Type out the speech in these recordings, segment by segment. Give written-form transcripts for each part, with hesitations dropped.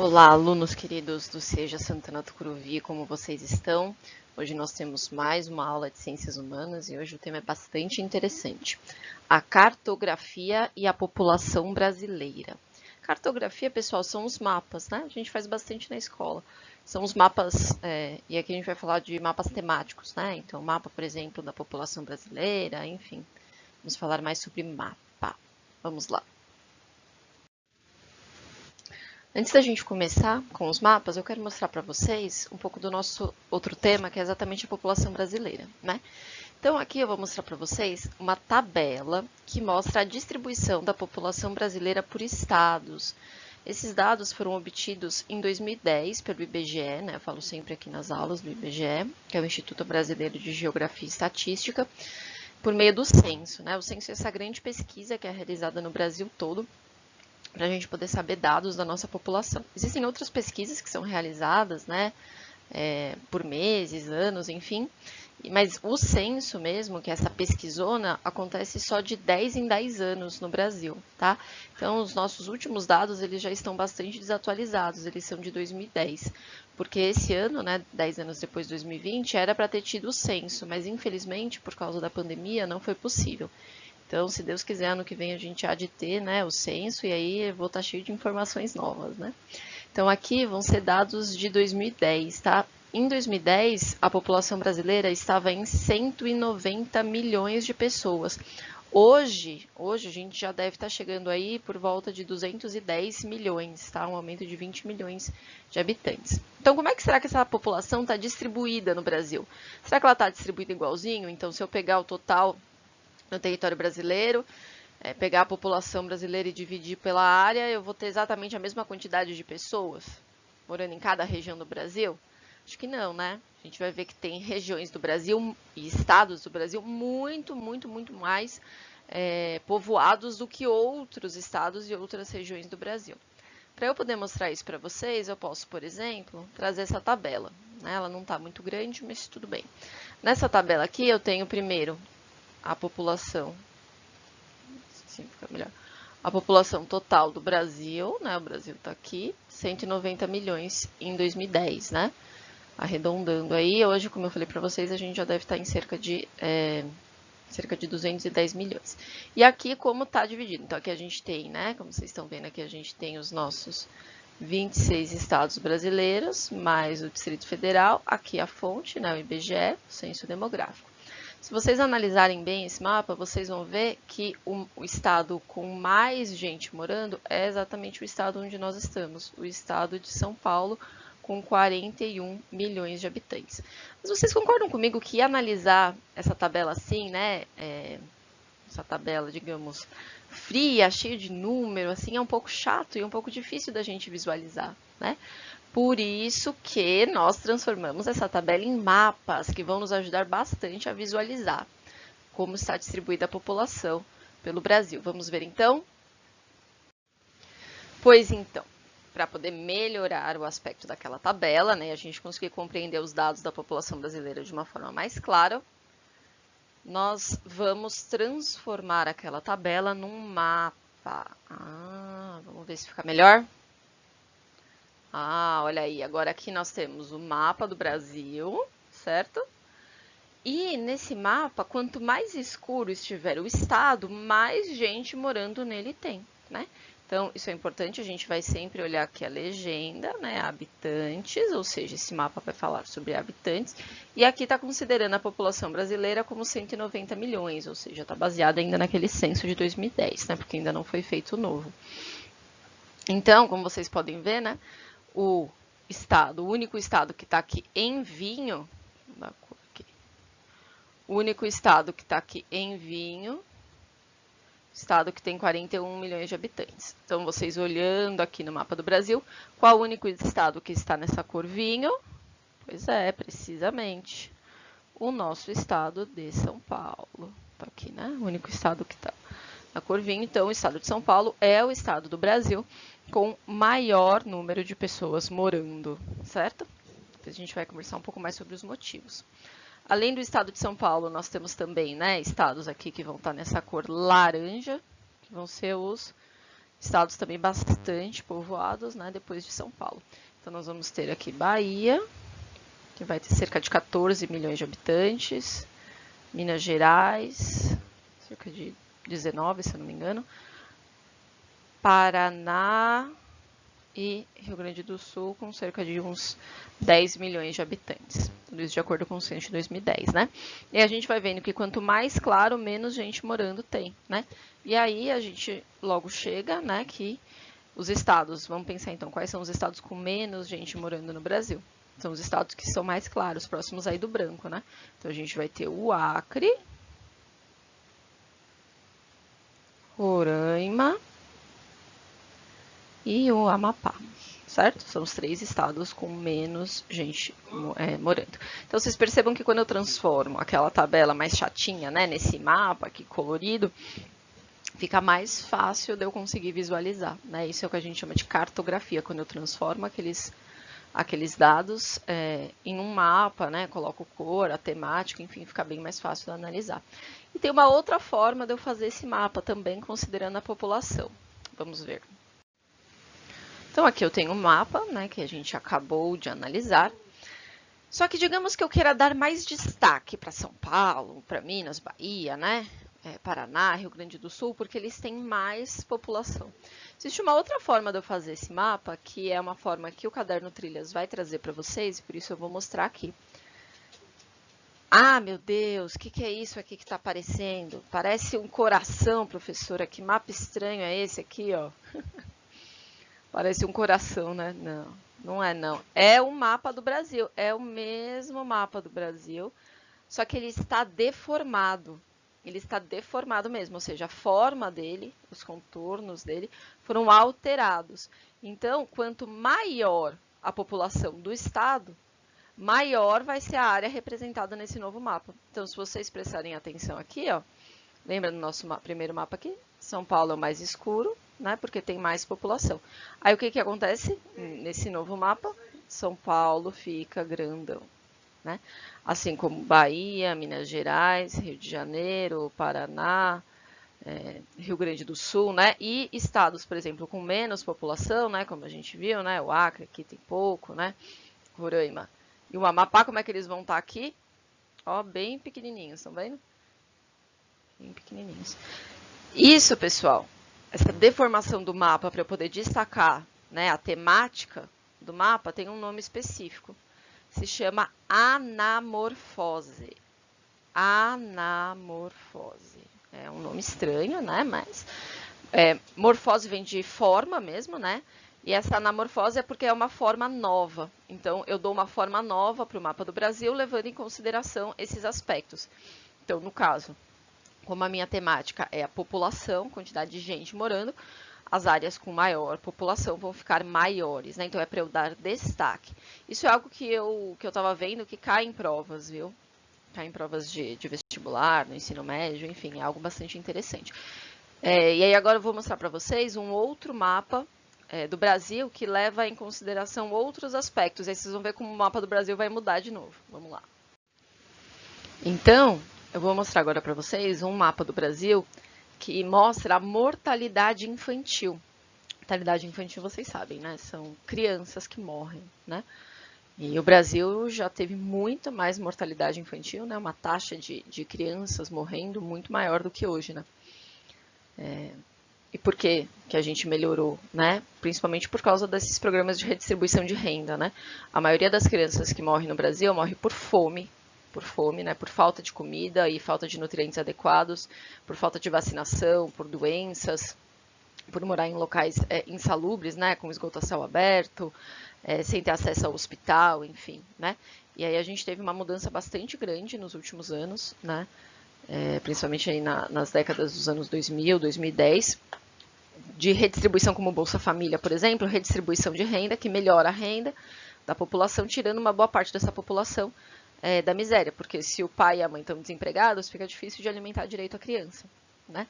Olá, alunos queridos do Seja Santana Tucuruvi, como vocês estão? Hoje nós temos mais uma aula de Ciências Humanas e hoje o tema é bastante interessante. A cartografia e a população brasileira. Cartografia, pessoal, são os mapas, né? A gente faz bastante na escola. São os mapas, e aqui a gente vai falar de mapas temáticos, né? Então, mapa, por exemplo, da população brasileira, enfim. Vamos falar mais sobre mapa. Vamos lá. Antes da gente começar com os mapas, eu quero mostrar para vocês um pouco do nosso outro tema, que é exatamente a população brasileira, né? Então, aqui eu vou mostrar para vocês uma tabela que mostra a distribuição da população brasileira por estados. Esses dados foram obtidos em 2010 pelo IBGE, né? Eu falo sempre aqui nas aulas do IBGE, que é o Instituto Brasileiro de Geografia e Estatística, por meio do censo, né? O censo é essa grande pesquisa que é realizada no Brasil todo, para a gente poder saber dados da nossa população. Existem outras pesquisas que são realizadas, né, por meses, anos, enfim, mas o censo mesmo, que é essa pesquisona, acontece só de 10 em 10 anos no Brasil, tá? Então, os nossos últimos dados, eles já estão bastante desatualizados, eles são de 2010, porque esse ano, né, 10 anos depois de 2020, era para ter tido o censo, mas infelizmente, por causa da pandemia, não foi possível. Então, se Deus quiser, ano que vem a gente há de ter, né, o censo e aí eu vou estar cheio de informações novas, né? Então, aqui vão ser dados de 2010, tá? Em 2010, a população brasileira estava em 190 milhões de pessoas. Hoje a gente já deve estar chegando aí por volta de 210 milhões, tá? Um aumento de 20 milhões de habitantes. Então, como é que será que essa população está distribuída no Brasil? Será que ela está distribuída igualzinho? Então, se eu pegar o total no território brasileiro, pegar a população brasileira e dividir pela área, eu vou ter exatamente a mesma quantidade de pessoas morando em cada região do Brasil? Acho que não, né? A gente vai ver que tem regiões do Brasil e estados do Brasil muito mais povoados do que outros estados e outras regiões do Brasil. Para eu poder mostrar isso para vocês, eu posso, por exemplo, trazer essa tabela. Ela não está muito grande, mas tudo bem. Nessa tabela aqui, eu tenho primeiro a população, assim fica melhor, a população total do Brasil, né? O Brasil está aqui, 190 milhões em 2010, né? Arredondando aí, hoje, como eu falei para vocês, a gente já deve estar em cerca de 210 milhões. E aqui como está dividido? Então aqui a gente tem, né? Como vocês estão vendo aqui, a gente tem os nossos 26 estados brasileiros, mais o Distrito Federal, aqui a fonte, né? O IBGE, o Censo Demográfico. Se vocês analisarem bem esse mapa, vocês vão ver que o estado com mais gente morando é exatamente o estado onde nós estamos, o estado de São Paulo, com 41 milhões de habitantes. Mas vocês concordam comigo que analisar essa tabela assim, né, essa tabela, digamos, fria, cheia de número, assim, é um pouco chato e um pouco difícil da gente visualizar, né? Por isso que nós transformamos essa tabela em mapas que vão nos ajudar bastante a visualizar como está distribuída a população pelo Brasil. Vamos ver então? Pois então, para poder melhorar o aspecto daquela tabela, né, a gente conseguir compreender os dados da população brasileira de uma forma mais clara, nós vamos transformar aquela tabela num mapa. Vamos ver se fica melhor. Olha aí, agora aqui nós temos o mapa do Brasil, certo? E nesse mapa, quanto mais escuro estiver o estado, mais gente morando nele tem, né? Então, isso é importante, a gente vai sempre olhar aqui a legenda, né? Habitantes, ou seja, esse mapa vai falar sobre habitantes. E aqui está considerando a população brasileira como 190 milhões, ou seja, está baseado ainda naquele censo de 2010, né? Porque ainda não foi feito o novo. Então, como vocês podem ver, né? O único estado que está aqui em vinho, o único estado que está aqui em vinho, estado que tem 41 milhões de habitantes. Então, vocês olhando aqui no mapa do Brasil, qual o único estado que está nessa cor vinho? Pois é, precisamente, o nosso estado de São Paulo. Está aqui, né? O único estado que está na cor vinho. Então, o estado de São Paulo é o estado do Brasil com maior número de pessoas morando, certo? Depois a gente vai conversar um pouco mais sobre os motivos. Além do estado de São Paulo, nós temos também, né, estados aqui que vão estar nessa cor laranja, que vão ser os estados também bastante povoados, né, depois de São Paulo. Então, nós vamos ter aqui Bahia, que vai ter cerca de 14 milhões de habitantes, Minas Gerais, cerca de 19, se eu não me engano, Paraná e Rio Grande do Sul, com cerca de uns 10 milhões de habitantes. Tudo isso de acordo com o censo de 2010, né? E a gente vai vendo que quanto mais claro, menos gente morando tem, né? E aí a gente logo chega, né, que os estados, vamos pensar então, quais são os estados com menos gente morando no Brasil? São os estados que são mais claros, próximos aí do branco, né? Então a gente vai ter o Acre, Roraima e o Amapá, certo? São os 3 estados com menos gente morando. Então, vocês percebam que quando eu transformo aquela tabela mais chatinha, né, nesse mapa aqui colorido, fica mais fácil de eu conseguir visualizar, né? Isso é o que a gente chama de cartografia, quando eu transformo aqueles dados em um mapa, né? Coloco cor, a temática, enfim, fica bem mais fácil de analisar. E tem uma outra forma de eu fazer esse mapa também, considerando a população. Vamos ver. Então, aqui eu tenho um mapa, né, que a gente acabou de analisar. Só que digamos que eu queira dar mais destaque para São Paulo, para Minas, Bahia, né, Paraná, Rio Grande do Sul, porque eles têm mais população. Existe uma outra forma de eu fazer esse mapa, que é uma forma que o Caderno Trilhas vai trazer para vocês, e por isso eu vou mostrar aqui. Ah, meu Deus, o que é isso aqui que está aparecendo? Parece um coração, professora, que mapa estranho é esse aqui, ó? Parece um coração, né? Não, não é não. É o mapa do Brasil, é o mesmo mapa do Brasil, só que ele está deformado. Ele está deformado mesmo, ou seja, a forma dele, os contornos dele foram alterados. Então, quanto maior a população do estado, maior vai ser a área representada nesse novo mapa. Então, se vocês prestarem atenção aqui, ó, lembra do nosso primeiro mapa aqui? São Paulo é o mais escuro, né, porque tem mais população. Aí o que acontece nesse novo mapa? São Paulo fica grandão, né? Assim como Bahia, Minas Gerais, Rio de Janeiro, Paraná, Rio Grande do Sul, né? E estados, por exemplo, com menos população, né, como a gente viu, né? O Acre aqui tem pouco, né? Roraima. E o Amapá, como é que eles vão estar aqui? Ó, bem pequenininhos, estão vendo? Bem pequenininhos. Isso, pessoal, essa deformação do mapa para eu poder destacar, né, a temática do mapa tem um nome específico. Se chama anamorfose. Anamorfose. É um nome estranho, né? Mas morfose vem de forma mesmo, né? E essa anamorfose é porque é uma forma nova. Então, eu dou uma forma nova para o mapa do Brasil, levando em consideração esses aspectos. Então, no caso, como a minha temática é a população, quantidade de gente morando, as áreas com maior população vão ficar maiores, né? Então, é para eu dar destaque. Isso é algo que eu estava vendo que cai em provas, viu? Cai em provas de vestibular, no ensino médio, enfim, é algo bastante interessante. E aí, agora eu vou mostrar para vocês um outro mapa do Brasil que leva em consideração outros aspectos. Aí vocês vão ver como o mapa do Brasil vai mudar de novo. Vamos lá. Então, eu vou mostrar agora para vocês um mapa do Brasil que mostra a mortalidade infantil. Mortalidade infantil, vocês sabem, né? São crianças que morrem, né? E o Brasil já teve muito mais mortalidade infantil, né? Uma taxa de crianças morrendo muito maior do que hoje, né? E por que a gente melhorou, né? Principalmente por causa desses programas de redistribuição de renda, né? A maioria das crianças que morrem no Brasil morre por fome, né? Por falta de comida e falta de nutrientes adequados, por falta de vacinação, por doenças, por morar em locais insalubres, né? Com esgoto a céu aberto, sem ter acesso ao hospital, enfim, né? E aí a gente teve uma mudança bastante grande nos últimos anos, né? Principalmente aí nas décadas dos anos 2000, 2010, de redistribuição como Bolsa Família, por exemplo, redistribuição de renda, que melhora a renda da população, tirando uma boa parte dessa população da miséria, porque se o pai e a mãe estão desempregados, fica difícil de alimentar direito a criança, né?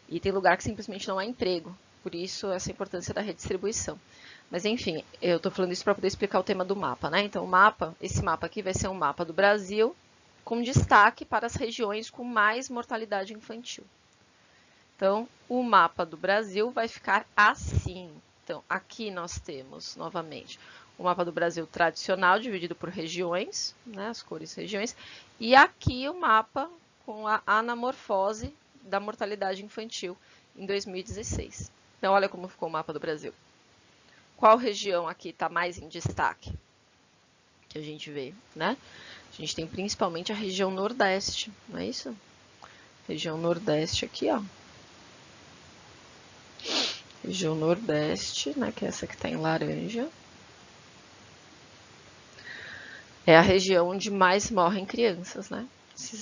E tem lugar que simplesmente não há emprego, por isso essa importância da redistribuição. Mas enfim, eu estou falando isso para poder explicar o tema do mapa, né? Então esse mapa aqui vai ser um mapa do Brasil, com destaque para as regiões com mais mortalidade infantil. Então, o mapa do Brasil vai ficar assim. Então, aqui nós temos, novamente, o mapa do Brasil tradicional, dividido por regiões, né, as cores regiões, e aqui o mapa com a anamorfose da mortalidade infantil em 2016. Então, olha como ficou o mapa do Brasil. Qual região aqui está mais em destaque? Que a gente vê, né? A gente tem principalmente a região Nordeste, não é isso? Região Nordeste aqui, ó. Região Nordeste, né, que é essa que está em laranja. É a região onde mais morrem crianças, né?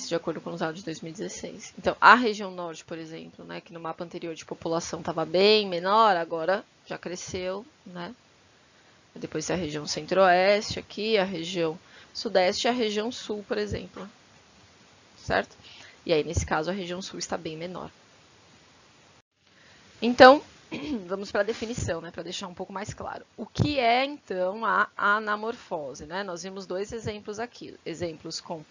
De acordo com os dados de 2016. Então, a região Norte, por exemplo, né, que no mapa anterior de população estava bem menor, agora já cresceu, né? Depois tem a região Centro-Oeste aqui, a região Sudeste e a região Sul, por exemplo. Certo? E aí, nesse caso, a região Sul está bem menor. Então, vamos para a definição, né, para deixar um pouco mais claro. O que é, então, a anamorfose? Né? Nós vimos dois exemplos aqui. Exemplos com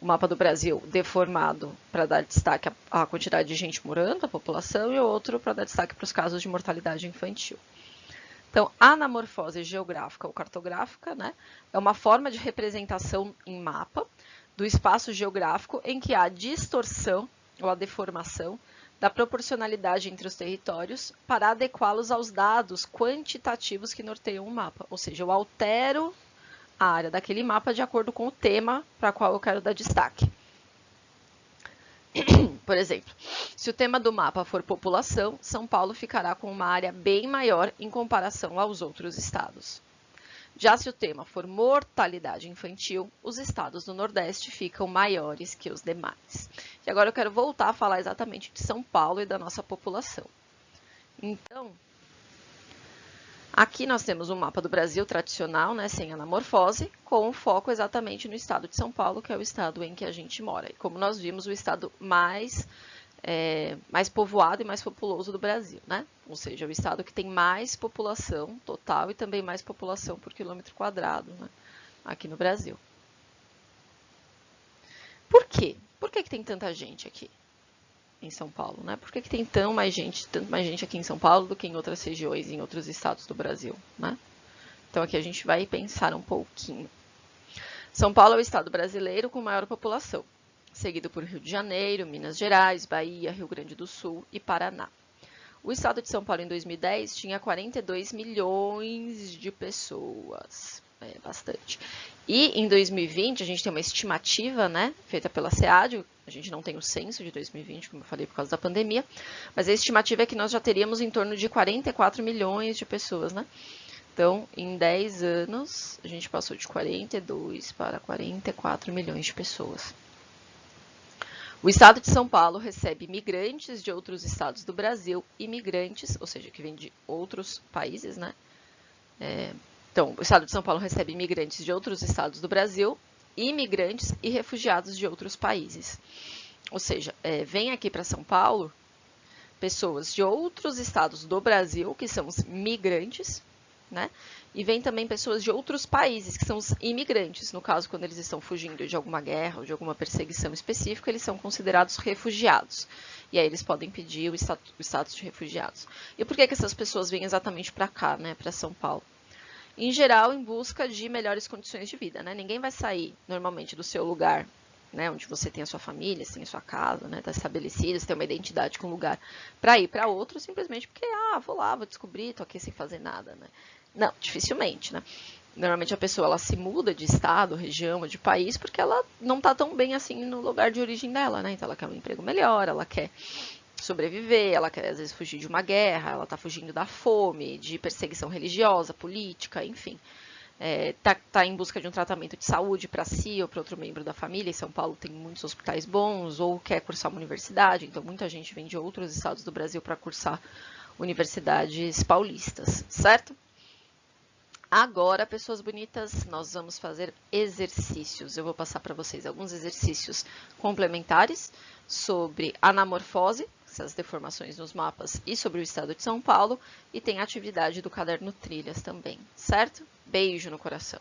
o mapa do Brasil deformado para dar destaque à quantidade de gente morando, a população, e outro para dar destaque para os casos de mortalidade infantil. Então, a anamorfose geográfica ou cartográfica, né, é uma forma de representação em mapa do espaço geográfico em que há distorção ou a deformação da proporcionalidade entre os territórios para adequá-los aos dados quantitativos que norteiam o mapa. Ou seja, eu altero a área daquele mapa de acordo com o tema para qual eu quero dar destaque. Por exemplo, se o tema do mapa for população, São Paulo ficará com uma área bem maior em comparação aos outros estados. Já se o tema for mortalidade infantil, os estados do Nordeste ficam maiores que os demais. E agora eu quero voltar a falar exatamente de São Paulo e da nossa população. Então, aqui nós temos um mapa do Brasil tradicional, né, sem anamorfose, com foco exatamente no estado de São Paulo, que é o estado em que a gente mora. E como nós vimos, o estado mais povoado e mais populoso do Brasil, né? Ou seja, o estado que tem mais população total e também mais população por quilômetro quadrado, né? Aqui no Brasil. Por quê? Por que tem tanta gente aqui em São Paulo, né? Por que tem tanto mais gente aqui em São Paulo do que em outras regiões, em outros estados do Brasil, né? Então aqui a gente vai pensar um pouquinho. São Paulo é o estado brasileiro com maior população, seguido por Rio de Janeiro, Minas Gerais, Bahia, Rio Grande do Sul e Paraná. O estado de São Paulo em 2010 tinha 42 milhões de pessoas, bastante. E em 2020, a gente tem uma estimativa, né, feita pela SEAD, a gente não tem o censo de 2020, como eu falei, por causa da pandemia, mas a estimativa é que nós já teríamos em torno de 44 milhões de pessoas, né? Então, em 10 anos, a gente passou de 42 para 44 milhões de pessoas. O estado de São Paulo recebe imigrantes de outros estados do Brasil, imigrantes, ou seja, que vêm de outros países, né? Então, o estado de São Paulo recebe imigrantes de outros estados do Brasil, imigrantes e refugiados de outros países. Ou seja, vem aqui para São Paulo pessoas de outros estados do Brasil, que são os migrantes, né? E vem também pessoas de outros países, que são os imigrantes. No caso, quando eles estão fugindo de alguma guerra ou de alguma perseguição específica, eles são considerados refugiados. E aí eles podem pedir o status de refugiados. E por que essas pessoas vêm exatamente para cá, né, para São Paulo? Em geral, em busca de melhores condições de vida, né? Ninguém vai sair, normalmente, do seu lugar, né, onde você tem a sua família, você tem a sua casa, né, está estabelecida, você tem uma identidade com o lugar, para ir para outro simplesmente porque, vou lá, vou descobrir, tô aqui sem fazer nada, né? Não, dificilmente, né? Normalmente a pessoa ela se muda de estado, região ou de país porque ela não está tão bem assim no lugar de origem dela, né? Então ela quer um emprego melhor, ela quer sobreviver, ela quer às vezes fugir de uma guerra, ela está fugindo da fome, de perseguição religiosa, política, enfim. Tá em busca de um tratamento de saúde para si ou para outro membro da família. Em São Paulo tem muitos hospitais bons, ou quer cursar uma universidade, então muita gente vem de outros estados do Brasil para cursar universidades paulistas, certo? Agora, pessoas bonitas, nós vamos fazer exercícios. Eu vou passar para vocês alguns exercícios complementares sobre anamorfose, essas deformações nos mapas, e sobre o estado de São Paulo, e tem a atividade do caderno Trilhas também, certo? Beijo no coração.